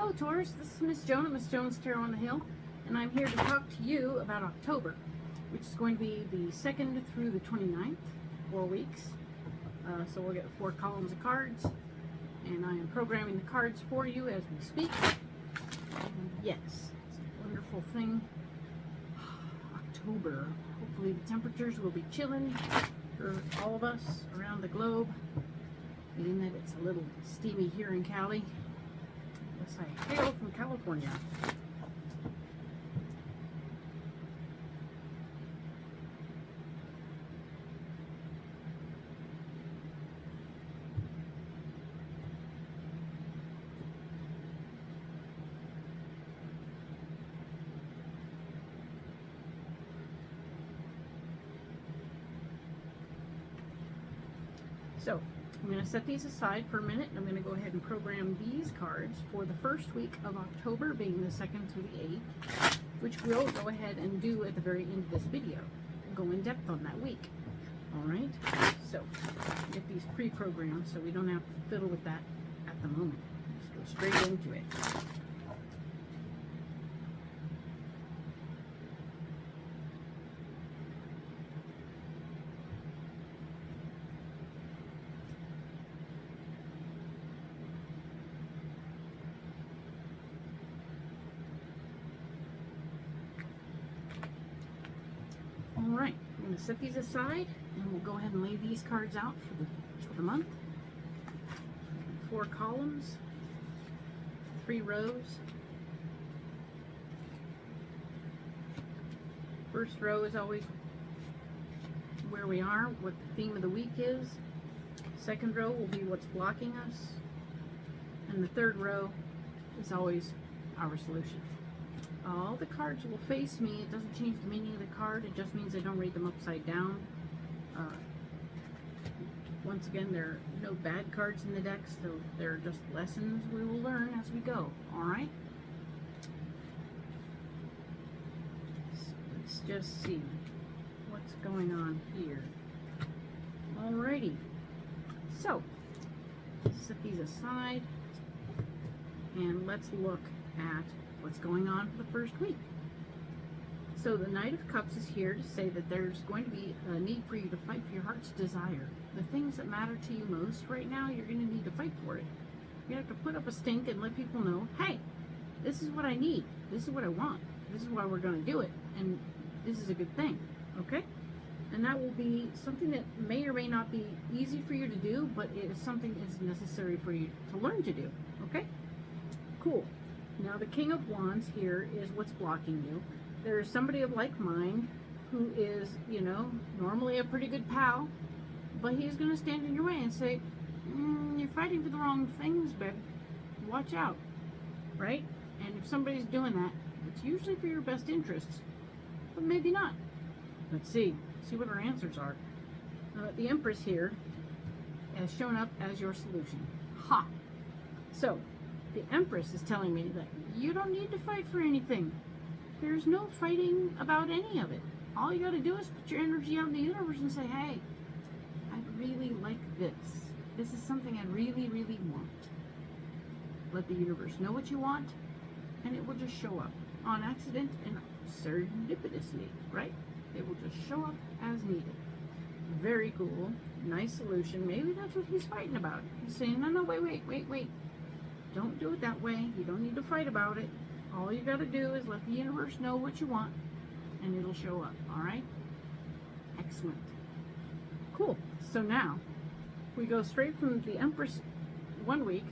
Hello Taurus, this is Miss Joan at Miss Joan's Tarot on the Hill, and I'm here to talk to you about October, which is going to be the 2nd through the 29th, 4 weeks. So we'll get 4 columns of cards, and I am programming the cards for you as we speak. And yes, it's a wonderful thing. October. Hopefully the temperatures will be chilling for all of us around the globe, being that it's a little steamy here in Cali. Yes, I hail from California. So, I'm going to set these aside for a minute, and I'm going to go ahead and program these cards for the first week of October, being the 2nd through the 8th, which we'll go ahead and do at the very end of this video. We'll go in depth on that week. Alright, so get these pre-programmed so we don't have to fiddle with that at the moment. Just go straight into it. Alright, I'm going to set these aside, and we'll go ahead and lay these cards out for the month. 4 columns, 3 rows. First row is always where we are, what the theme of the week is. Second row will be what's blocking us. And the third row is always our solution. All the cards will face me. It doesn't change the meaning of the card. It just means I don't read them upside down. Once again, there are no bad cards in the deck, so they're just lessons we will learn as we go. Alright? So let's just see what's going on here. Alrighty. So, set these aside, and let's look at what's going on for the first week. So the Knight of Cups is here to say that there's going to be a need for you to fight for your heart's desire. The things that matter to you most right now, you're going to need to fight for it. You have to put up a stink and let people know, hey, this is what I need. This is what I want. This is why we're going to do it. And this is a good thing. Okay? And that will be something that may or may not be easy for you to do, but it is something that's necessary for you to learn to do. Okay? Cool. Now the King of Wands here is what's blocking you. There's somebody of like mind who is, you know, normally a pretty good pal, but he's going to stand in your way and say, you're fighting for the wrong things, babe. Watch out. Right? And if somebody's doing that, it's usually for your best interests, but maybe not. Let's see what our answers are. The Empress here has shown up as your solution. Ha! So, the Empress is telling me that you don't need to fight for anything. There's no fighting about any of it. All you got to do is put your energy out in the universe and say, hey, I really like this. This is something I really, really want. Let the universe know what you want, and it will just show up on accident and serendipitously, right? It will just show up as needed. Very cool. Nice solution. Maybe that's what he's fighting about. He's saying, no, wait. Don't do it that way. You don't need to fight about it. All you got to do is let the universe know what you want, and it'll show up. Alright? Excellent. Cool. So now, we go straight from the Empress 1 week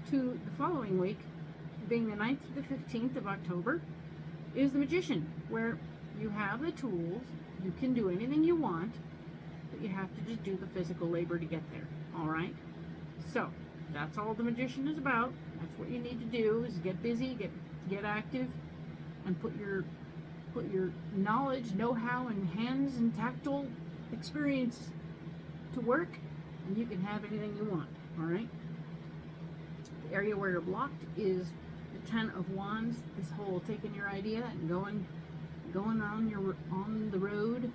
to the following week, being the 9th to the 15th of October, is the Magician, where you have the tools, you can do anything you want, but you have to just do the physical labor to get there. Alright? So, that's all the Magician is about. That's what you need to do, is get busy, get active, and put your knowledge, know-how, and hands and tactile experience to work, and you can have anything you want. Alright? The area where you're blocked is the 10 of Wands, this whole taking your idea and going on the road.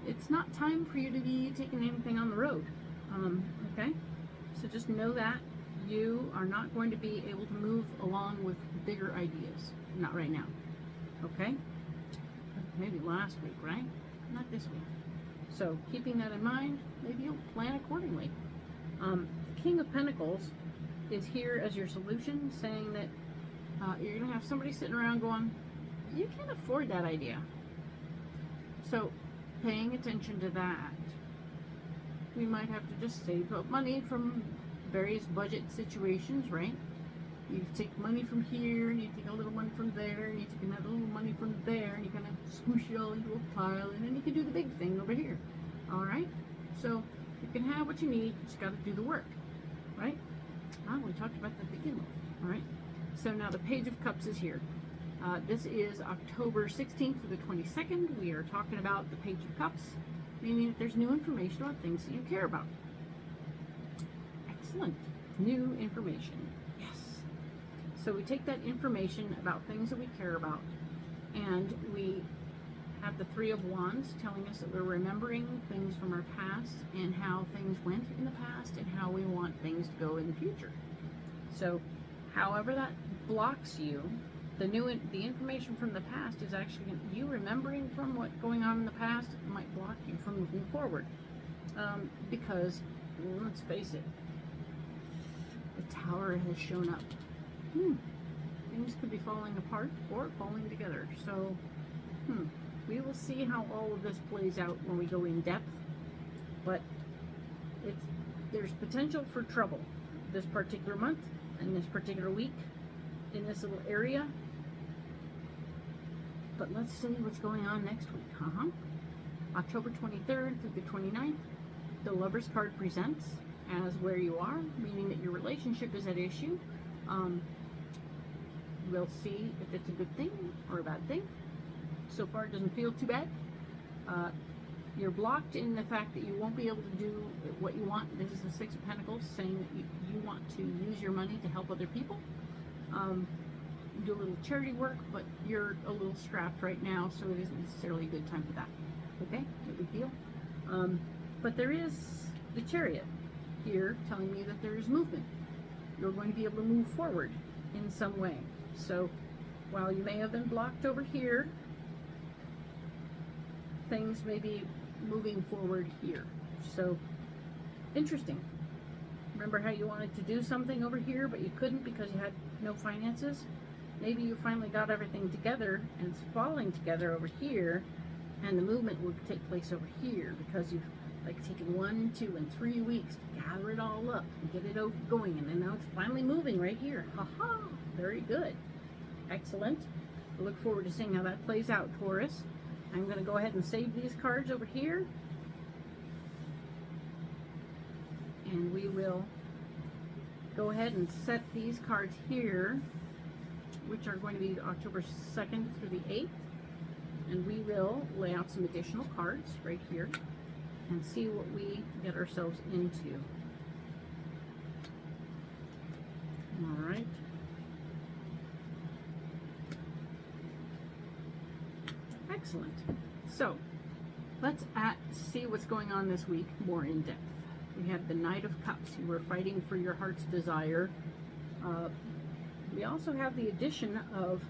It's not time for you to be taking anything on the road. Okay? So just know that you are not going to be able to move along on with bigger ideas. Not right now. Okay? Maybe last week, right? Not this week. So keeping that in mind, maybe you'll plan accordingly. The King of Pentacles is here as your solution, saying that you're going to have somebody sitting around going, you can't afford that idea. So paying attention to that. We might have to just save up money from various budget situations, right? You take money from here, and you take a little money from there, and you take another little money from there, and you kind of swoosh it all into a pile, and then you can do the big thing over here. All right? So you can have what you need, you just got to do the work, right? We talked about that to begin with. All right? So now the Page of Cups is here. This is October 16th through the 22nd. We are talking about the Page of Cups, meaning that there's new information on things that you care about. Excellent. New information. Yes. So we take that information about things that we care about, and we have the Three of Wands telling us that we're remembering things from our past and how things went in the past and how we want things to go in the future. So however that blocks you, the information from the past is actually, you remembering from what going on in the past might block you from moving forward. Because, let's face it, the Tower has shown up. Things could be falling apart or falling together. So, we will see how all of this plays out when we go in depth. But there's potential for trouble this particular month and this particular week in this little area. But let's see what's going on next week. October 23rd through the 29th, the Lover's card presents as where you are, meaning that your relationship is at issue. We'll see if it's a good thing or a bad thing. So far, it doesn't feel too bad. You're blocked in the fact that you won't be able to do what you want. This is the Six of Pentacles, saying that you want to use your money to help other people. Do a little charity work, but you're a little strapped right now, so it isn't necessarily a good time for that. Okay? No big deal. But there is the Chariot here telling me that there is movement. You're going to be able to move forward in some way. So while you may have been blocked over here, things may be moving forward here. So interesting. Remember how you wanted to do something over here, but you couldn't because you had no finances? Maybe you finally got everything together and it's falling together over here, and the movement will take place over here because you've taken 1, 2, and 3 weeks to gather it all up and get it going, and then now it's finally moving right here. Very good. Excellent. I look forward to seeing how that plays out, Taurus. I'm going to go ahead and save these cards over here, and we will go ahead and set these cards here, which are going to be October 2nd through the 8th, and we will lay out some additional cards right here and see what we get ourselves into. All right. Excellent. So let's see what's going on this week more in depth. We have the Knight of Cups. You are fighting for your heart's desire. We also have the addition of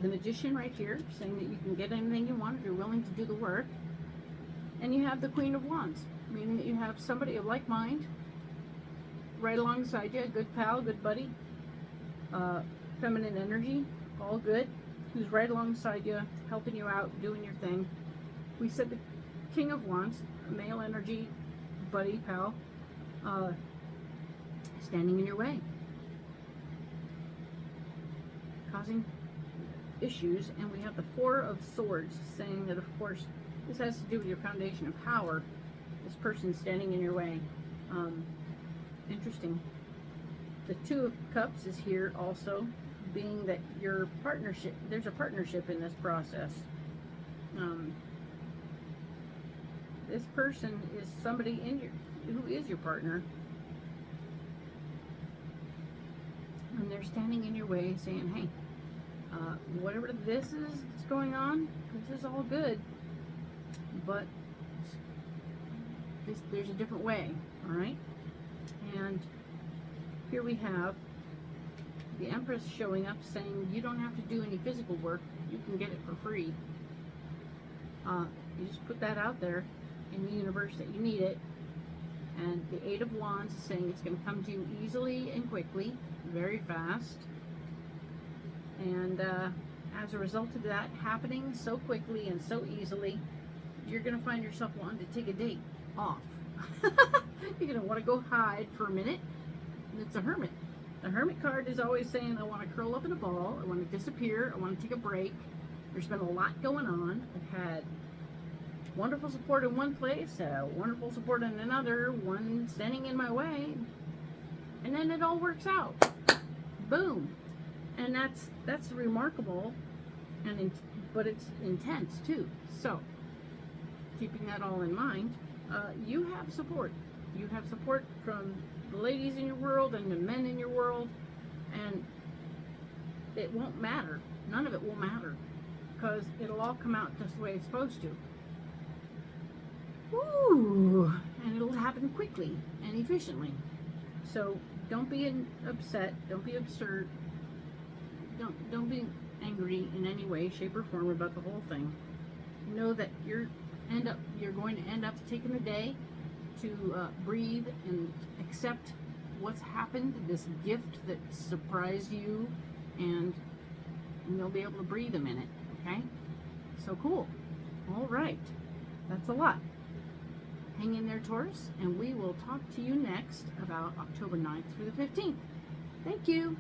the Magician right here, saying that you can get anything you want if you're willing to do the work. And you have the Queen of Wands, meaning that you have somebody of like mind right alongside you, a good pal, good buddy, feminine energy, all good, who's right alongside you, helping you out, doing your thing. We said the King of Wands, male energy, buddy, pal, standing in your way, causing issues. And we have the Four of Swords, saying that, of course, this has to do with your foundation of power. This person standing in your way. Interesting. The Two of Cups is here also, being that your partnership, there's a partnership in this process. This person is somebody who is your partner, and they're standing in your way saying, hey, whatever this is that's going on, this is all good, but there's a different way, all right? And here we have the Empress showing up saying you don't have to do any physical work. You can get it for free. You just put that out there in the universe that you need it. And the Eight of Wands is saying it's going to come to you easily and quickly, very fast. And as a result of that happening so quickly and so easily, you're going to find yourself wanting to take a date off. You're going to want to go hide for a minute. And it's a hermit. The Hermit card is always saying, I want to curl up in a ball, I want to disappear, I want to take a break. There's been a lot going on. I've had wonderful support in one place, wonderful support in another, one standing in my way, and then it all works out. Boom. And that's remarkable, but it's intense too. So, keeping that all in mind, you have support. You have support from the ladies in your world and the men in your world, and it won't matter. None of it will matter, because it'll all come out just the way it's supposed to. Ooh, and it'll happen quickly and efficiently. So don't be upset. Don't be absurd. Don't be angry in any way, shape, or form about the whole thing. Know that you're going to end up taking a day to breathe and accept what's happened, this gift that surprised you, and you'll be able to breathe a minute. Okay? So cool. All right. That's a lot. Hang in there, Taurus, and we will talk to you next about October 9th through the 15th. Thank you.